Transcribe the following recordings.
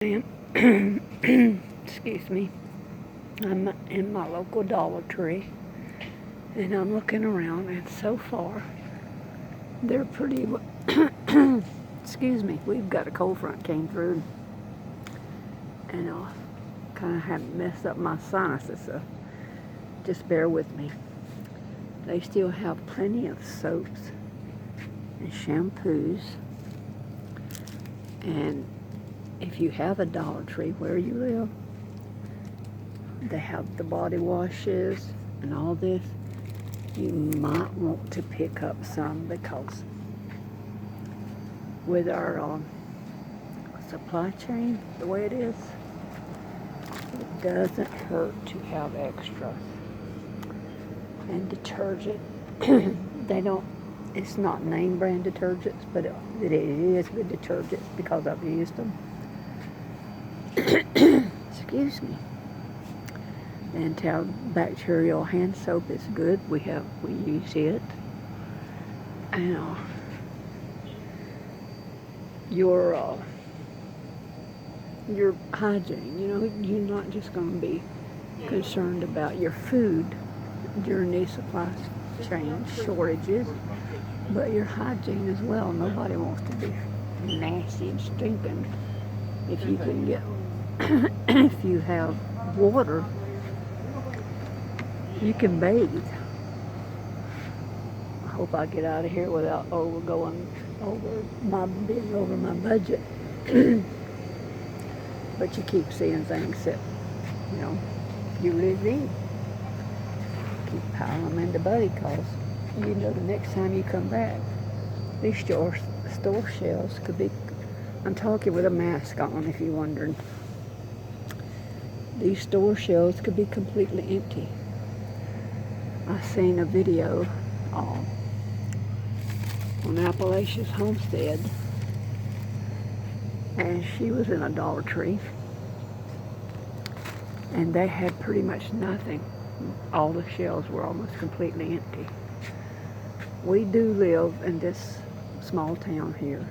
Excuse me. I'm in my local Dollar Tree and I'm looking around, and so far they're pretty excuse me, we've got a cold front came through and kind of have messed up my sinuses, so just bear with me. They still have plenty of soaps and shampoos, and if you have a Dollar Tree where you live, they have the body washes and all this. You might want to pick up some, because with our supply chain the way it is, it doesn't hurt to have extra. And detergent, they don't, it's not name brand detergents, but it is good detergents because I've used them. Excuse me. Antibacterial hand soap is good. We use it. And your hygiene. You're not just going to be concerned about your food during these supply chain shortages, but your hygiene as well. Nobody wants to be nasty and stinking. If you can get, if you have water, you can bathe. I hope I get out of here without being over my budget. But you keep seeing things that, you really need. Keep piling them into buddy, because the next time you come back, these store shelves could be, I'm talking with a mask on if you're wondering, these store shelves could be completely empty. I seen a video on Appalachia's homestead, and she was in a Dollar Tree, and they had pretty much nothing. All the shelves were almost completely empty. We do live in this small town here.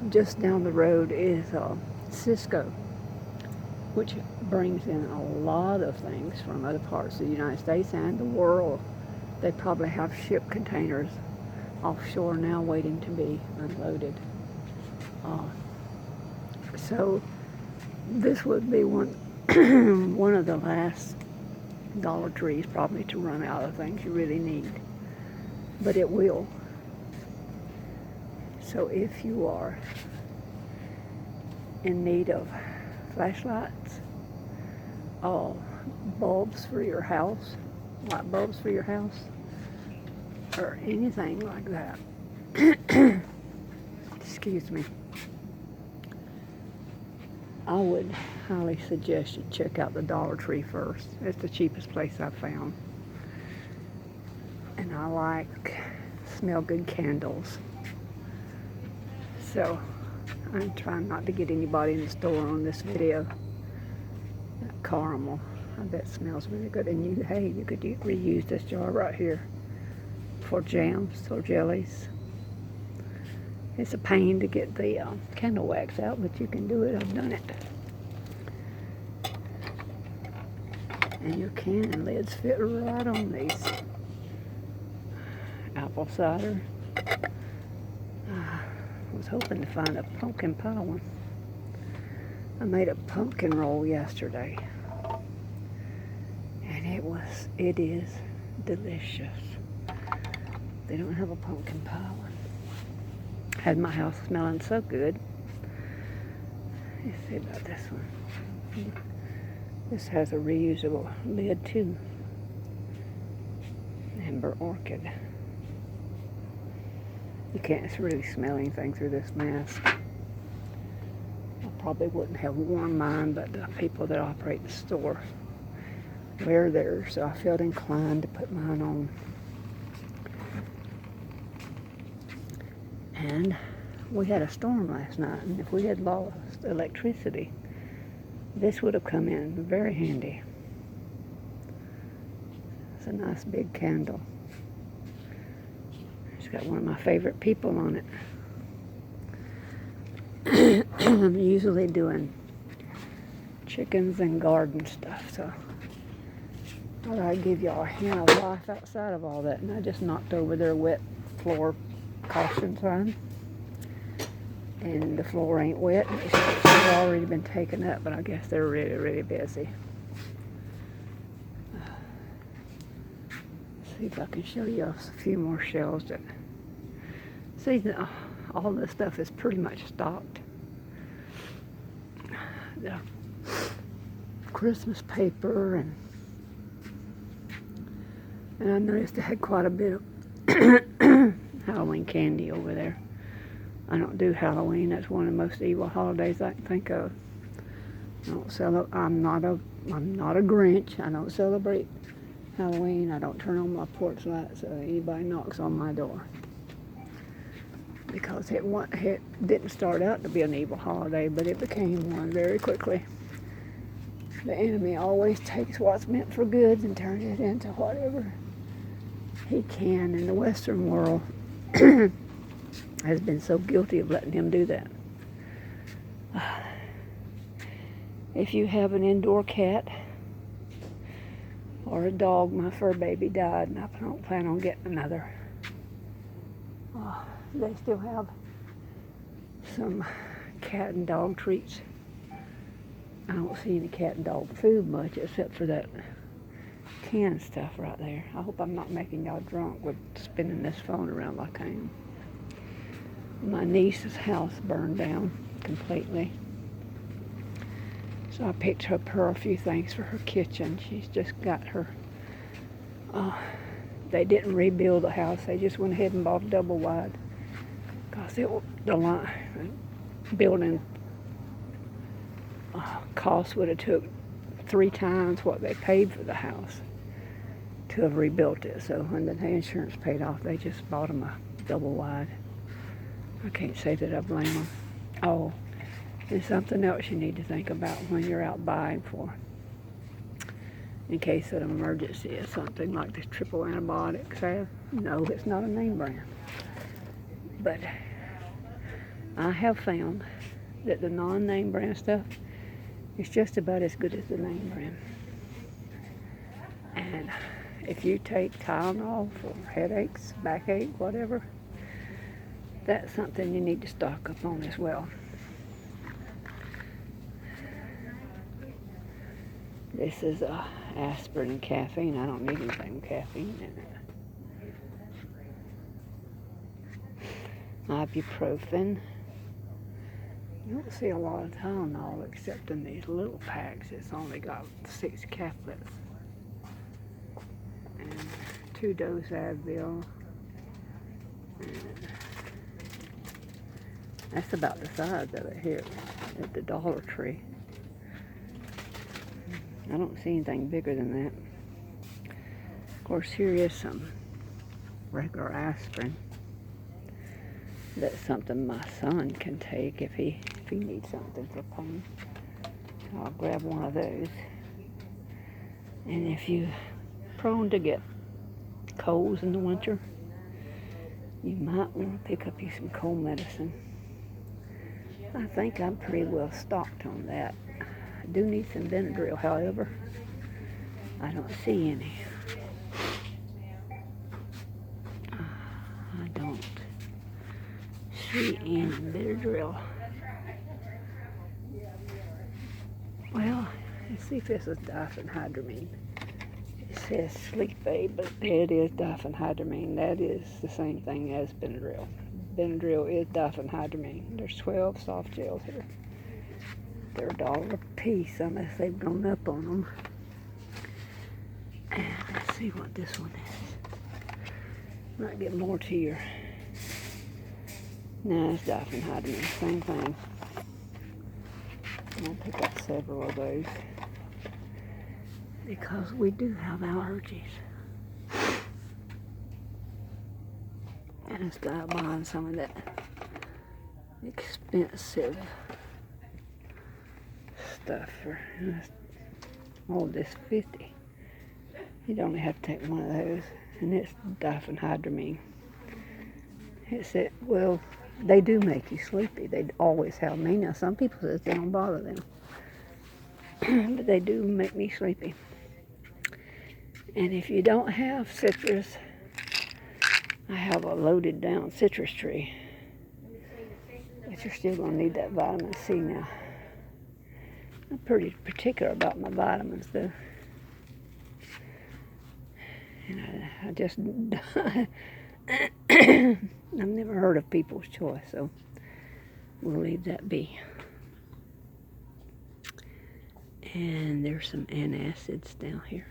Just down the road is Cisco, which brings in a lot of things from other parts of the United States and the world. They probably have ship containers offshore now waiting to be unloaded. So this would be one of the last Dollar Trees probably to run out of things you really need. But it will. So if you are in need of flashlights, bulbs for your house, light bulbs for your house, or anything like that, excuse me, I would highly suggest you check out the Dollar Tree first. It's the cheapest place I've found. And I like smell good candles. So I'm trying not to get anybody in the store on this video. That caramel, I bet smells really good. And you could reuse this jar right here for jams or jellies. It's a pain to get the candle wax out, but you can do it. I've done it. And your can lids fit right on these. Apple cider. I was hoping to find a pumpkin pie one. I made a pumpkin roll yesterday, and it is delicious. They don't have a pumpkin pie one. Had my house smelling so good. Let's see about this one. This has a reusable lid too. Amber orchid. You can't really smell anything through this mask. I probably wouldn't have worn mine, but the people that operate the store wear theirs, so I felt inclined to put mine on. And we had a storm last night, and if we had lost electricity, this would have come in very handy. It's a nice big candle. It's got one of my favorite people on it. I'm usually doing chickens and garden stuff, so I thought I'd give y'all a hint of life outside of all that. And I just knocked over their wet floor caution sign. And the floor ain't wet. It's already been taken up, but I guess they're really, really busy. See if I can show you a few more shelves that. See, all this stuff is pretty much stocked. The Christmas paper and I noticed they had quite a bit of Halloween candy over there. I don't do Halloween. That's one of the most evil holidays I can think of. I'm not a Grinch. I don't celebrate Halloween. I don't turn on my porch lights so anybody knocks on my door. Because it didn't start out to be an evil holiday, but it became one very quickly. The enemy always takes what's meant for good and turns it into whatever he can, in the Western world has been so guilty of letting him do that. If you have an indoor cat or a dog, my fur baby died and I don't plan on getting another. They still have some cat and dog treats. I don't see any cat and dog food much except for that canned stuff right there. I hope I'm not making y'all drunk with spinning this phone around like I am. My niece's house burned down completely. So I picked up her a few things for her kitchen. She's just got her, they didn't rebuild the house. They just went ahead and bought a double wide. Because the building cost would have took 3 times what they paid for the house to have rebuilt it. So when the insurance paid off, they just bought them a double wide. I can't say that I blame them. Oh, and something else you need to think about when you're out buying for, in case of an emergency, is something like this triple antibiotic salve. No, it's not a name brand. But I have found that the non-name brand stuff is just about as good as the name brand. And if you take Tylenol for headaches, backache, whatever, that's something you need to stock up on as well. This is aspirin and caffeine. I don't need anything with caffeine in it. Ibuprofen. You don't see a lot of Tylenol except in these little packs. It's only got 6 caplets. And 2-dose Advil. And that's about the size of it here at the Dollar Tree. I don't see anything bigger than that. Of course, here is some regular aspirin. That's something my son can take if he needs something for pain. I'll grab one of those. And if you're prone to get colds in the winter, you might want to pick up you some cold medicine. I think I'm pretty well stocked on that. I do need some Benadryl, however. I don't see any. I don't see any Benadryl. Well, let's see if this is diphenhydramine. It says sleep aid, but it is diphenhydramine. That is the same thing as Benadryl. Benadryl is diphenhydramine. There's 12 soft gels here. They're $1 a piece unless they've gone up on them. And let's see what this one is. Might get more to your. No, it's diphenhydramine. Same thing. I'm going to pick up several of those because we do have allergies. And I started buying some of that expensive stuff for this $50. You'd only have to take one of those, and it's diphenhydramine. It said, well, They do make you sleepy. They always have me. Now, some people say they don't bother them. But they do make me sleepy. And if you don't have citrus, I have a loaded down citrus tree. But you're still going to need that vitamin C now. I'm pretty particular about my vitamins, though. And I just, I've never heard of people's choice, so we'll leave that be. And there's some antacids down here.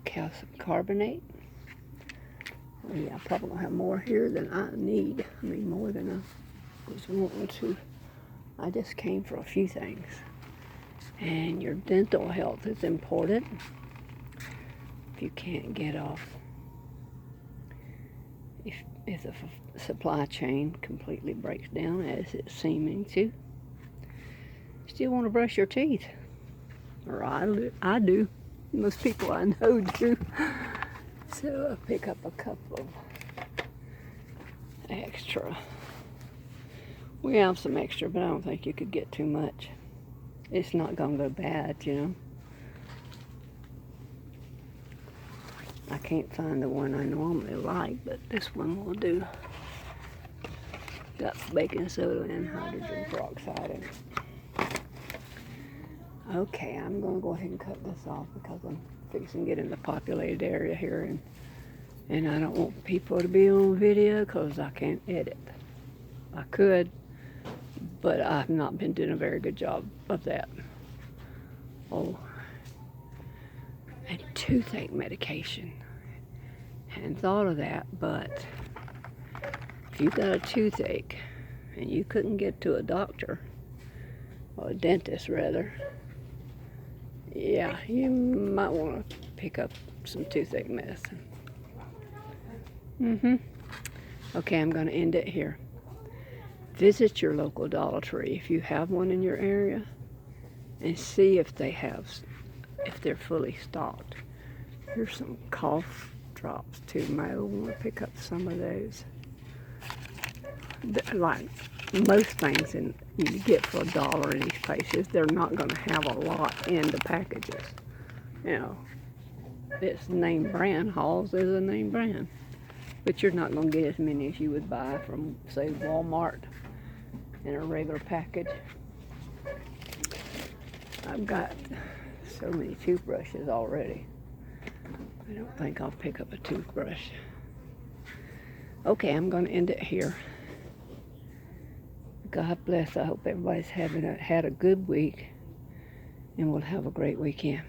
Calcium carbonate. Oh yeah, I probably gonna have more here than I need. I mean, more than I was wanting to. I just came for a few things. And your dental health is important. If you can't get off, if the supply chain completely breaks down, as it's seeming to, still want to brush your teeth. Or I do. Most people I know do. So I'll pick up a couple of extra. We have some extra, but I don't think you could get too much. It's not going to go bad, you know. I can't find the one I normally like, but this one will do. Got baking soda and hydrogen peroxide in it. Okay, I'm going to go ahead and cut this off because I'm fixing to get in the populated area here, and I don't want people to be on video because I can't edit. I could, but I've not been doing a very good job of that. Oh, and toothache medication. Hadn't thought of that, but if you got a toothache and you couldn't get to a doctor, or a dentist rather, yeah, you might want to pick up some toothache medicine. Okay, I'm going to end it here. Visit your local Dollar Tree if you have one in your area, and see if they're fully stocked. Here's some cough drops too. Might want to pick up some of those. Like most things you get for $1 in these places, they're not going to have a lot in the packages. You know, it's name brand. Halls is a name brand, but you're not going to get as many as you would buy from, say, Walmart in a regular package. I've got so many toothbrushes already. I don't think I'll pick up a toothbrush. Okay, I'm going to end it here. God bless. I hope everybody's had a good week, and we'll have a great weekend.